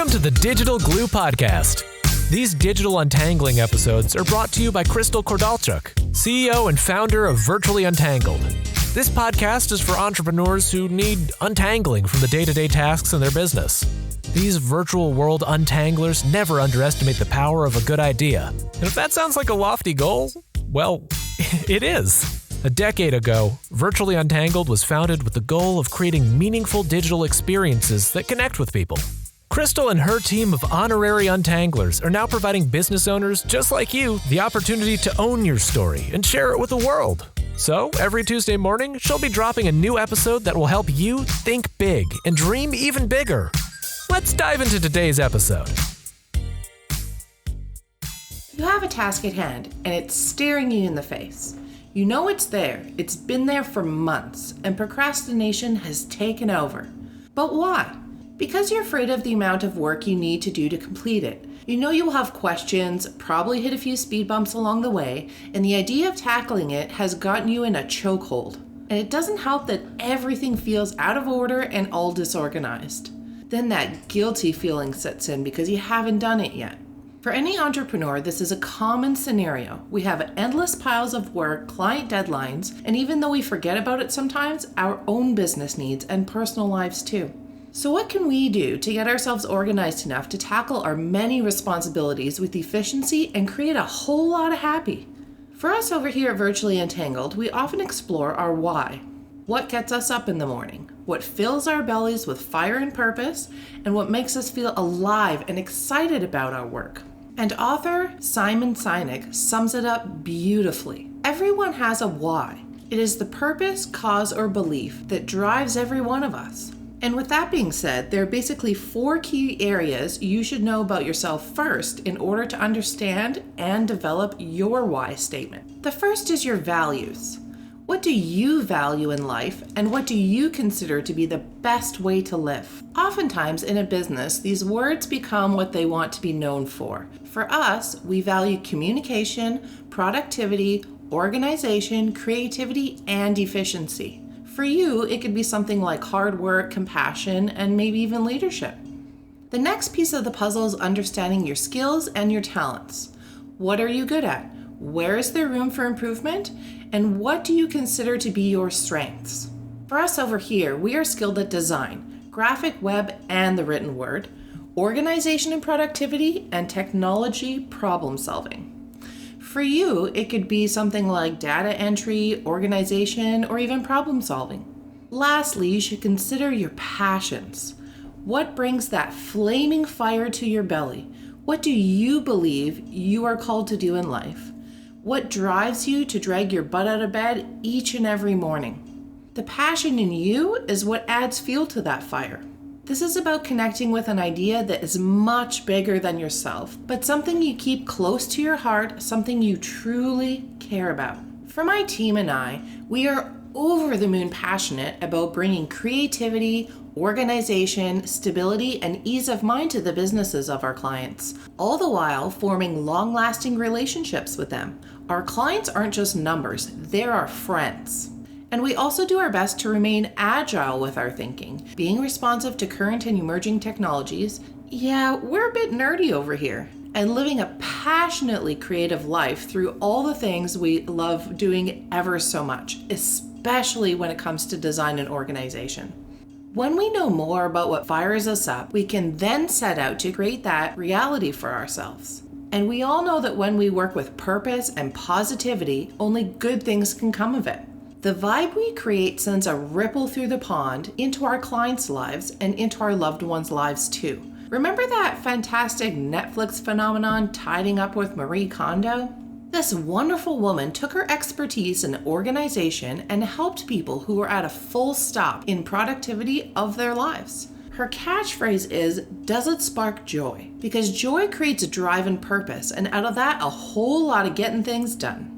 Welcome to the Digital Glue Podcast. These digital untangling episodes are brought to you by Crystal Kordalchuk, CEO and founder of Virtually Untangled. This podcast is for entrepreneurs who need untangling from the day-to-day tasks in their business. These virtual world untanglers never underestimate the power of a good idea. And if that sounds like a lofty goal, well, it is. A decade ago, Virtually Untangled was founded with the goal of creating meaningful digital experiences that connect with people. Crystal and her team of honorary untanglers are now providing business owners just like you the opportunity to own your story and share it with the world. So, every Tuesday morning, she'll be dropping a new episode that will help you think big and dream even bigger. Let's dive into today's episode. You have a task at hand, and it's staring you in the face. You know it's there, it's been there for months, and procrastination has taken over. But why? Because you're afraid of the amount of work you need to do to complete it. You know you'll have questions, probably hit a few speed bumps along the way, and the idea of tackling it has gotten you in a chokehold. And it doesn't help that everything feels out of order and all disorganized. Then that guilty feeling sets in because you haven't done it yet. For any entrepreneur, this is a common scenario. We have endless piles of work, client deadlines, and even though we forget about it sometimes, our own business needs and personal lives too. So what can we do to get ourselves organized enough to tackle our many responsibilities with efficiency and create a whole lot of happy? For us over here at Virtually Untangled, we often explore our why. What gets us up in the morning? What fills our bellies with fire and purpose? And what makes us feel alive and excited about our work? And author Simon Sinek sums it up beautifully. Everyone has a why. It is the purpose, cause, or belief that drives every one of us. And with that being said, there are basically 4 key areas you should know about yourself first in order to understand and develop your why statement. The first is your values. What do you value in life, and what do you consider to be the best way to live? Oftentimes in a business, these words become what they want to be known for. For us, we value communication, productivity, organization, creativity, and efficiency. For you, it could be something like hard work, compassion, and maybe even leadership. The next piece of the puzzle is understanding your skills and your talents. What are you good at? Where is there room for improvement? And what do you consider to be your strengths? For us over here, we are skilled at design, graphic, web, and the written word, organization and productivity, and technology problem solving. For you, it could be something like data entry, organization, or even problem solving. Lastly, you should consider your passions. What brings that flaming fire to your belly? What do you believe you are called to do in life? What drives you to drag your butt out of bed each and every morning? The passion in you is what adds fuel to that fire. This is about connecting with an idea that is much bigger than yourself, but something you keep close to your heart, something you truly care about. For my team and I, we are over the moon passionate about bringing creativity, organization, stability, and ease of mind to the businesses of our clients, all the while forming long-lasting relationships with them. Our clients aren't just numbers, they're our friends. And we also do our best to remain agile with our thinking, being responsive to current and emerging technologies. Yeah, we're a bit nerdy over here, and living a passionately creative life through all the things we love doing ever so much, especially when it comes to design and organization. When we know more about what fires us up, we can then set out to create that reality for ourselves. And we all know that when we work with purpose and positivity, only good things can come of it. The vibe we create sends a ripple through the pond into our clients' lives and into our loved ones' lives too. Remember that fantastic Netflix phenomenon, Tidying Up with Marie Kondo? This wonderful woman took her expertise in organization and helped people who were at a full stop in productivity of their lives. Her catchphrase is, "Does it spark joy?" Because joy creates a drive and purpose, and out of that, a whole lot of getting things done.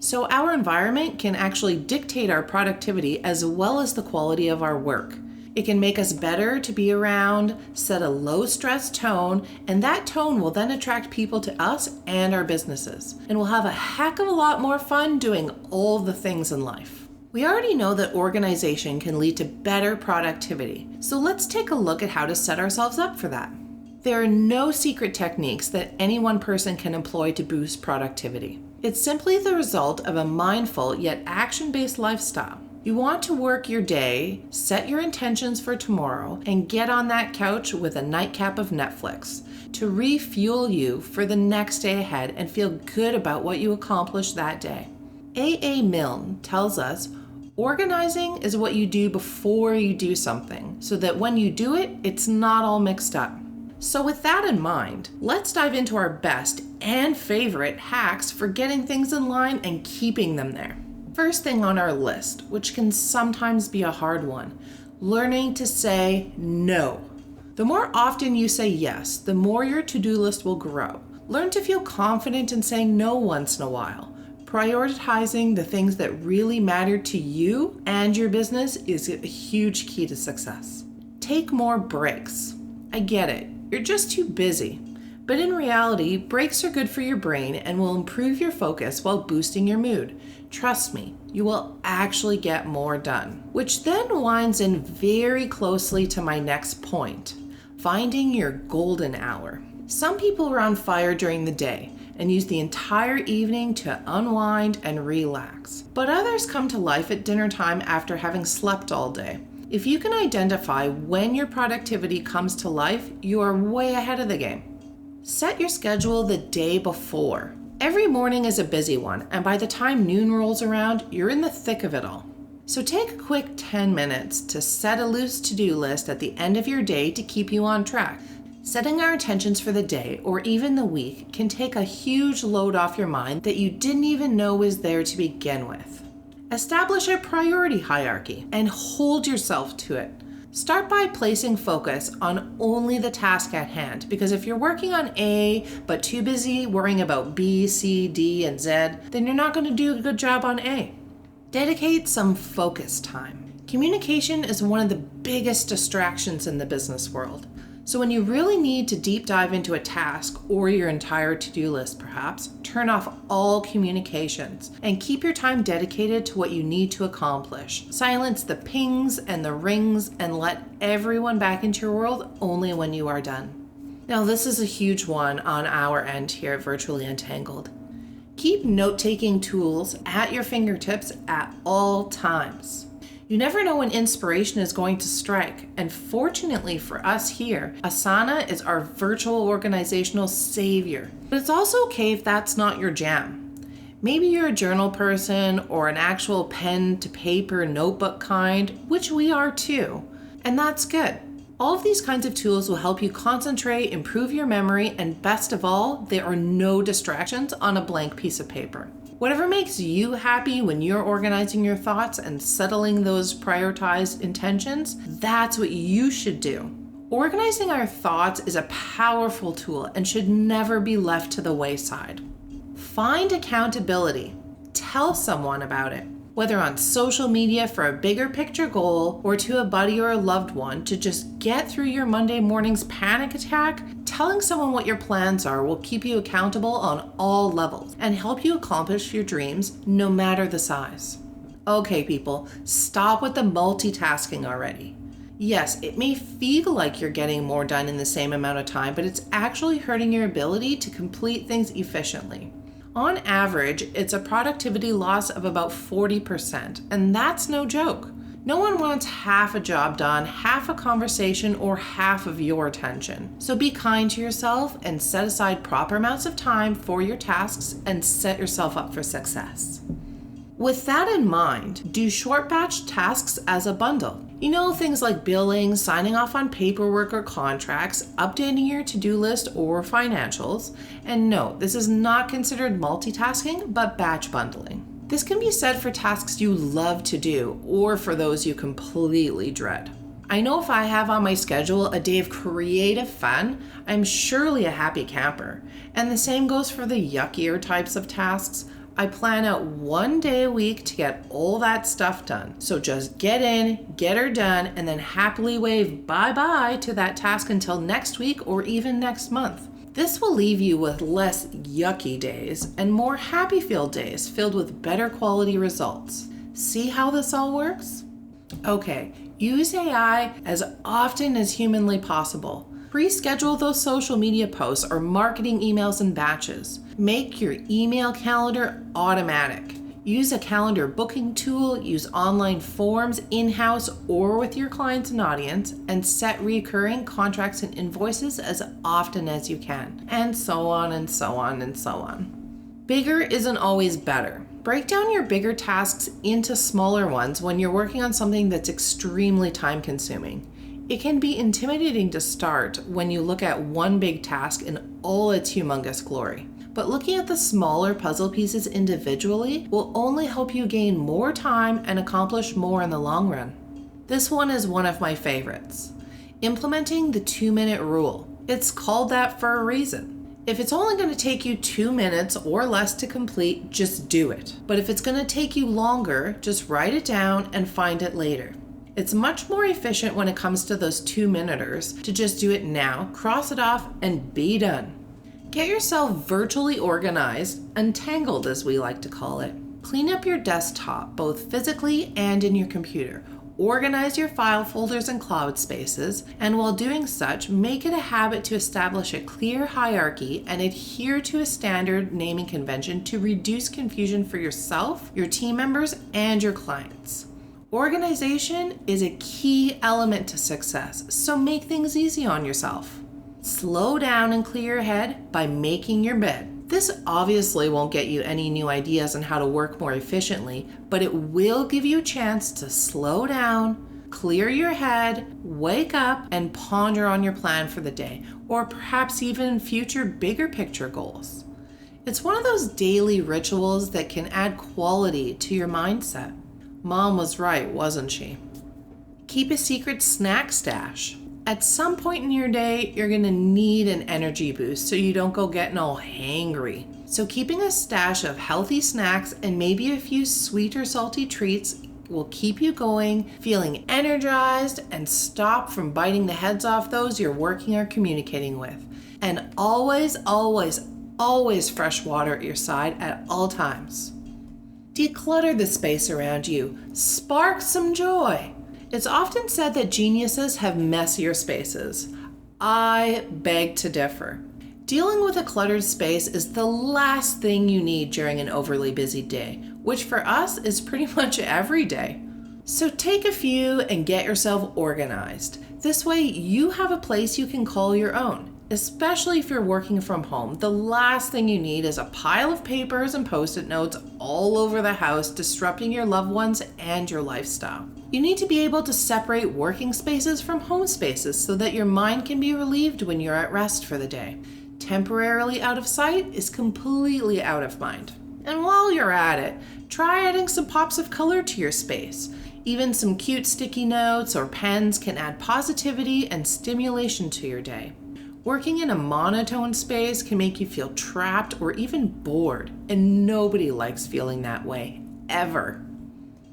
So our environment can actually dictate our productivity as well as the quality of our work. It can make us better to be around, set a low stress tone, and that tone will then attract people to us and our businesses. And we'll have a heck of a lot more fun doing all the things in life. We already know that organization can lead to better productivity. So let's take a look at how to set ourselves up for that. There are no secret techniques that any one person can employ to boost productivity. It's simply the result of a mindful yet action-based lifestyle. You want to work your day, set your intentions for tomorrow, and get on that couch with a nightcap of Netflix to refuel you for the next day ahead and feel good about what you accomplished that day. A. Milne tells us, organizing is what you do before you do something, so that when you do it, it's not all mixed up. So with that in mind, let's dive into our best and favorite hacks for getting things in line and keeping them there. First thing on our list, which can sometimes be a hard one, learning to say no. The more often you say yes, the more your to-do list will grow. Learn to feel confident in saying no once in a while. Prioritizing the things that really matter to you and your business is a huge key to success. Take more breaks. I get it. You're just too busy. But in reality, breaks are good for your brain and will improve your focus while boosting your mood. Trust me, you will actually get more done. Which then winds in very closely to my next point, finding your golden hour. Some people are on fire during the day and use the entire evening to unwind and relax. But others come to life at dinner time after having slept all day. If you can identify when your productivity comes to life, you are way ahead of the game. Set your schedule the day before. Every morning is a busy one, and by the time noon rolls around, you're in the thick of it all. So take a quick 10 minutes to set a loose to-do list at the end of your day to keep you on track. Setting our intentions for the day or even the week can take a huge load off your mind that you didn't even know was there to begin with. Establish a priority hierarchy and hold yourself to it. Start by placing focus on only the task at hand, because if you're working on A but too busy worrying about B, C, D, and Z, then you're not going to do a good job on A. Dedicate some focus time. Communication is one of the biggest distractions in the business world. So when you really need to deep dive into a task or your entire to-do list perhaps, turn off all communications and keep your time dedicated to what you need to accomplish. Silence the pings and the rings and let everyone back into your world only when you are done. Now this is a huge one on our end here at Virtually Untangled. Keep note-taking tools at your fingertips at all times. You never know when inspiration is going to strike, and fortunately for us here, Asana is our virtual organizational savior. But it's also okay if that's not your jam. Maybe you're a journal person or an actual pen to paper notebook kind, which we are too, and that's good. All of these kinds of tools will help you concentrate, improve your memory, and best of all, there are no distractions on a blank piece of paper. Whatever makes you happy when you're organizing your thoughts and settling those prioritized intentions, that's what you should do. Organizing our thoughts is a powerful tool and should never be left to the wayside. Find accountability. Tell someone about it, whether on social media for a bigger picture goal or to a buddy or a loved one to just get through your Monday morning's panic attack. Telling someone what your plans are will keep you accountable on all levels and help you accomplish your dreams no matter the size. Okay, people, stop with the multitasking already. Yes, it may feel like you're getting more done in the same amount of time, but it's actually hurting your ability to complete things efficiently. On average, it's a productivity loss of about 40%, and that's no joke. No one wants half a job done, half a conversation, or half of your attention. So be kind to yourself and set aside proper amounts of time for your tasks and set yourself up for success. With that in mind, do short batch tasks as a bundle. You know, things like billing, signing off on paperwork or contracts, updating your to-do list or financials. And no, this is not considered multitasking, but batch bundling. This can be said for tasks you love to do or for those you completely dread. I know if I have on my schedule a day of creative fun, I'm surely a happy camper. And the same goes for the yuckier types of tasks. I plan out one day a week to get all that stuff done. So just get in, get her done, and then happily wave bye-bye to that task until next week or even next month. This will leave you with less yucky days and more happy-filled days filled with better quality results. See how this all works? Okay, use AI as often as humanly possible. Pre-schedule those social media posts or marketing emails in batches. Make your email calendar automatic. Use a calendar booking tool, use online forms in-house or with your clients and audience, and set recurring contracts and invoices as often as you can. And so on and so on and so on. Bigger isn't always better. Break down your bigger tasks into smaller ones when you're working on something that's extremely time-consuming. It can be intimidating to start when you look at one big task in all its humongous glory. But looking at the smaller puzzle pieces individually will only help you gain more time and accomplish more in the long run. This one is one of my favorites. Implementing the 2-minute rule. It's called that for a reason. If it's only going to take you 2 minutes or less to complete, just do it. But if it's going to take you longer, just write it down and find it later. It's much more efficient when it comes to those 2-minuters to just do it now, cross it off, and be done. Get yourself virtually organized, untangled as we like to call it. Clean up your desktop, both physically and in your computer. Organize your file folders and cloud spaces, and while doing such, make it a habit to establish a clear hierarchy and adhere to a standard naming convention to reduce confusion for yourself, your team members, and your clients. Organization is a key element to success, so make things easy on yourself. Slow down and clear your head by making your bed. This obviously won't get you any new ideas on how to work more efficiently, but it will give you a chance to slow down, clear your head, wake up, and ponder on your plan for the day, or perhaps even future bigger picture goals. It's one of those daily rituals that can add quality to your mindset. Mom was right, wasn't she? Keep a secret snack stash. At some point in your day, you're going to need an energy boost so you don't go getting all hangry. So keeping a stash of healthy snacks and maybe a few sweet or salty treats will keep you going, feeling energized, and stop from biting the heads off those you're working or communicating with. And always, always, always fresh water at your side at all times. Declutter the space around you. Spark some joy. It's often said that geniuses have messier spaces. I beg to differ. Dealing with a cluttered space is the last thing you need during an overly busy day, which for us is pretty much every day. So take a few and get yourself organized. This way you have a place you can call your own. Especially if you're working from home, the last thing you need is a pile of papers and post-it notes all over the house, disrupting your loved ones and your lifestyle. You need to be able to separate working spaces from home spaces so that your mind can be relieved when you're at rest for the day. Temporarily out of sight is completely out of mind. And while you're at it, try adding some pops of color to your space. Even some cute sticky notes or pens can add positivity and stimulation to your day. Working in a monotone space can make you feel trapped or even bored, and nobody likes feeling that way, ever.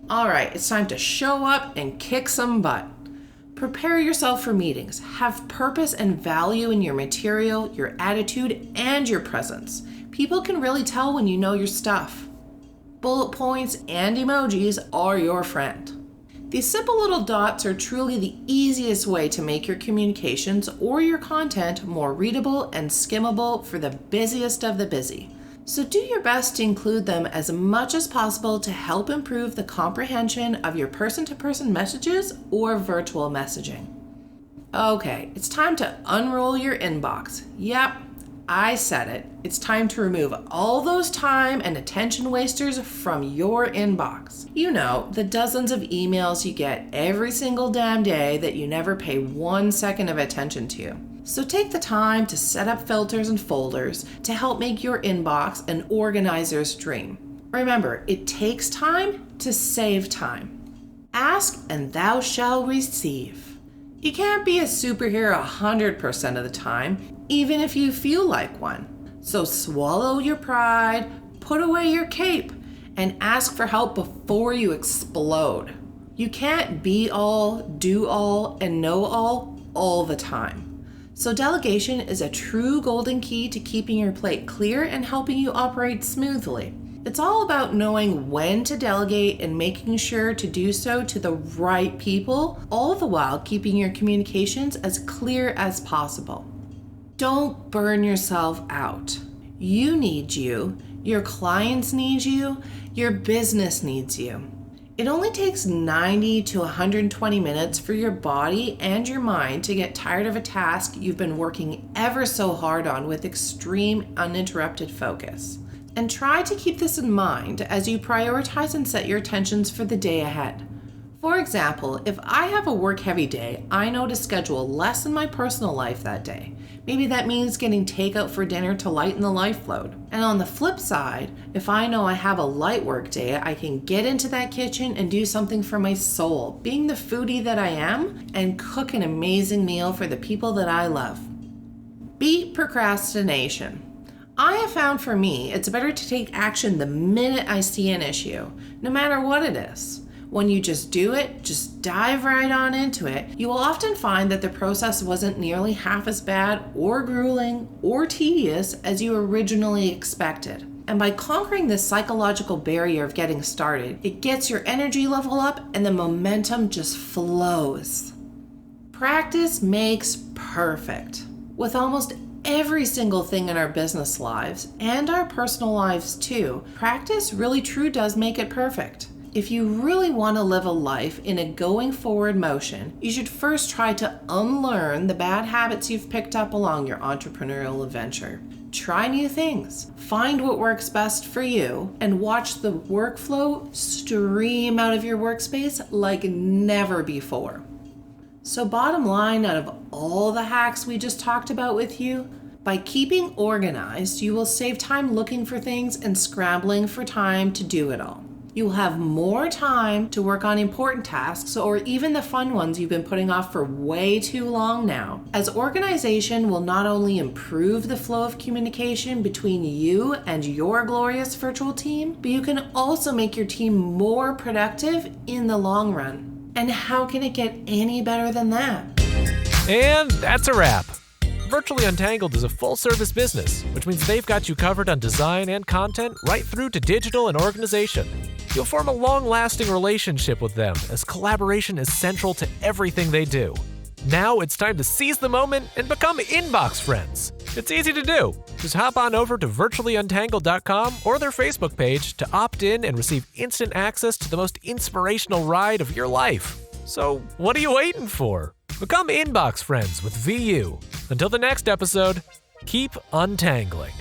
All right, it's time to show up and kick some butt. Prepare yourself for meetings. Have purpose and value in your material, your attitude, and your presence. People can really tell when you know your stuff. Bullet points and emojis are your friend. These simple little dots are truly the easiest way to make your communications or your content more readable and skimmable for the busiest of the busy. So do your best to include them as much as possible to help improve the comprehension of your person-to-person messages or virtual messaging. Okay, it's time to unroll your inbox. Yep, I said it. It's time to remove all those time and attention wasters from your inbox. You know, the dozens of emails you get every single damn day that you never pay 1 second of attention to. So take the time to set up filters and folders to help make your inbox an organizer's dream. Remember, it takes time to save time. Ask and thou shalt receive. You can't be a superhero 100% of the time, even if you feel like one. So swallow your pride, put away your cape, and ask for help before you explode. You can't be all, do all, and know all the time. So delegation is a true golden key to keeping your plate clear and helping you operate smoothly. It's all about knowing when to delegate and making sure to do so to the right people, all the while keeping your communications as clear as possible. Don't burn yourself out. You need you, your clients need you, your business needs you. It only takes 90 to 120 minutes for your body and your mind to get tired of a task you've been working ever so hard on with extreme uninterrupted focus. And try to keep this in mind as you prioritize and set your intentions for the day ahead. For example, if I have a work-heavy day, I know to schedule less in my personal life that day. Maybe that means getting takeout for dinner to lighten the life load. And on the flip side, if I know I have a light work day, I can get into that kitchen and do something for my soul, being the foodie that I am, and cook an amazing meal for the people that I love. Beat procrastination. I have found for me, it's better to take action the minute I see an issue, no matter what it is. When you just do it, just dive right on into it, you will often find that the process wasn't nearly half as bad or grueling or tedious as you originally expected. And by conquering this psychological barrier of getting started, it gets your energy level up and the momentum just flows. Practice makes perfect. With almost every single thing in our business lives and our personal lives too, practice really true does make it perfect. If you really want to live a life in a going forward motion, you should first try to unlearn the bad habits you've picked up along your entrepreneurial adventure. Try new things, find what works best for you, and watch the workflow stream out of your workspace like never before. So bottom line, out of all the hacks we just talked about with you, by keeping organized, you will save time looking for things and scrambling for time to do it all. You will have more time to work on important tasks or even the fun ones you've been putting off for way too long now, as organization will not only improve the flow of communication between you and your glorious virtual team, but you can also make your team more productive in the long run. And how can it get any better than that? And that's a wrap. Virtually Untangled is a full-service business, which means they've got you covered on design and content right through to digital and organization. You'll form a long-lasting relationship with them, as collaboration is central to everything they do. Now it's time to seize the moment and become inbox friends. It's easy to do. Just hop on over to virtuallyuntangled.com or their Facebook page to opt in and receive instant access to the most inspirational ride of your life. So what are you waiting for? Become inbox friends with VU. Until the next episode, keep untangling.